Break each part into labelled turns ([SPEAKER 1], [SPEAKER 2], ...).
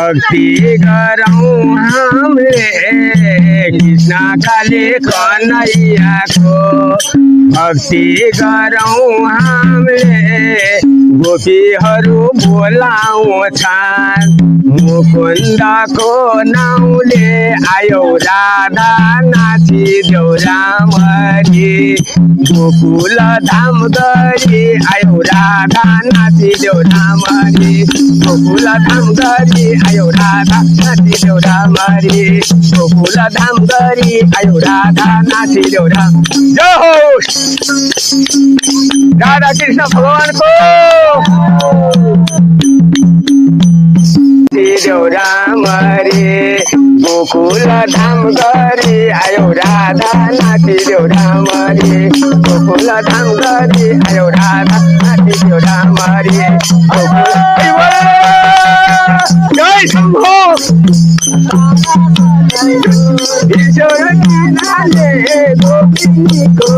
[SPEAKER 1] भक्ति गरौँ हामीले कृष्ण काली कन्हैयाको भक्ति गरौँ हामीले गोपीहरू बोलाउँछन् मुकुन्दको नाउँले आयो राधा नाचिदेऊ रामरी गोकुल धाम गरी आयो राधा नाचिदेऊ रामरी गोकुल धाम गरी आयो राधा नाचिदेऊ रामरी गोकुल धाम गरी आयो राधा नाचिदेऊ राम। जय हो राधा कृष्ण भगवान को नाचिदेऊ रामरी गोकुल धाम गरी आयो राधा नाचिदेऊ रामरी गोकुल धाम गरी आयो राधा नाचिदेऊ रामरी जय शम्भो ईश्वर किनारे गोपीको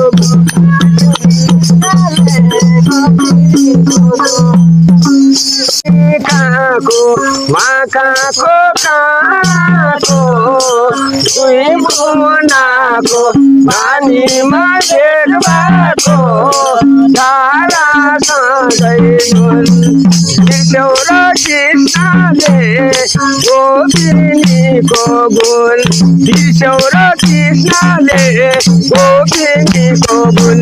[SPEAKER 1] माकाको काको दुई मुनाको पानीमा देख्दाको धारा सँगै ईश्वर कृष्णले गोपिनीको गुण ईश्वर कृष्णले गोपिनीको गुण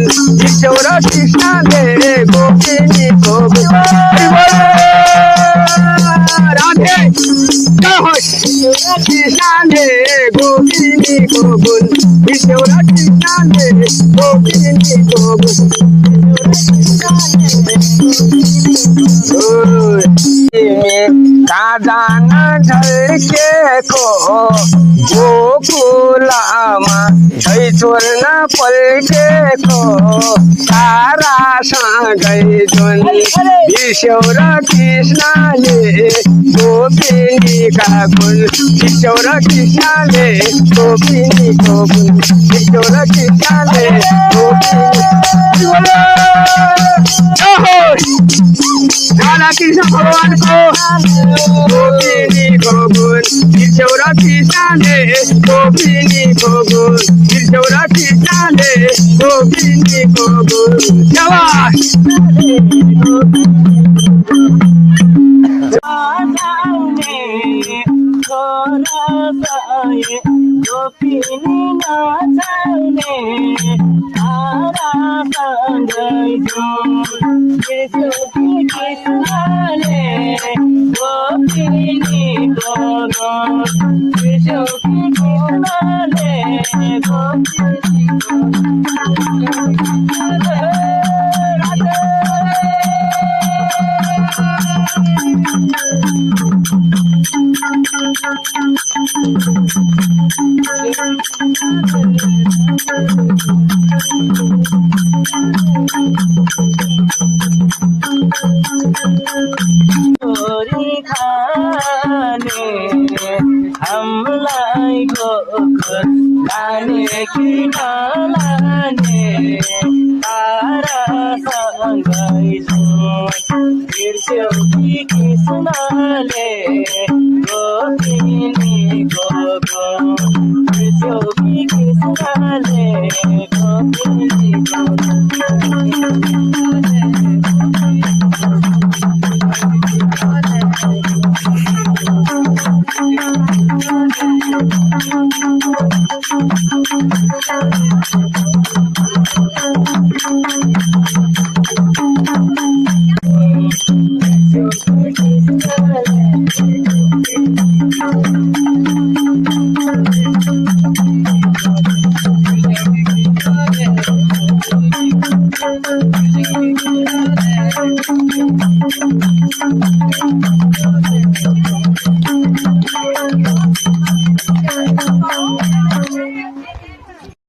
[SPEAKER 1] ईश्वर कृष्णले गोपिनीको गुण राधे कृष्णले गोपिनीको गुण ईश्वर कृष्णले गोपिनीको काजान झल्केको गोकुलमा चोर्न पल्केको तारासँगै जुन ईश्वर कृष्णले गोपिनीका गुण ईश्वर कृष्णले गोपिनीको गुण ईश्वर कृष्णले राधा कृष्ण भगवान को गोपिनीको गुण ईश्वर कृष्णले गोपिनीको गुण ईश्वर कृष्णले गोपिनीको गुण।
[SPEAKER 2] गोपिनी नाचाउने तारासँगै जाउँ कृष्णले गोपिनीको गुण कृष्णले गोरी खाने हमलाई गोकुल लाने कि नलाने तारासँगै जाउँ बिर्स्यौ कि कृष्णले गोपिनीको गुण बिर्स्यौ कि कृष्णले गोपिनीको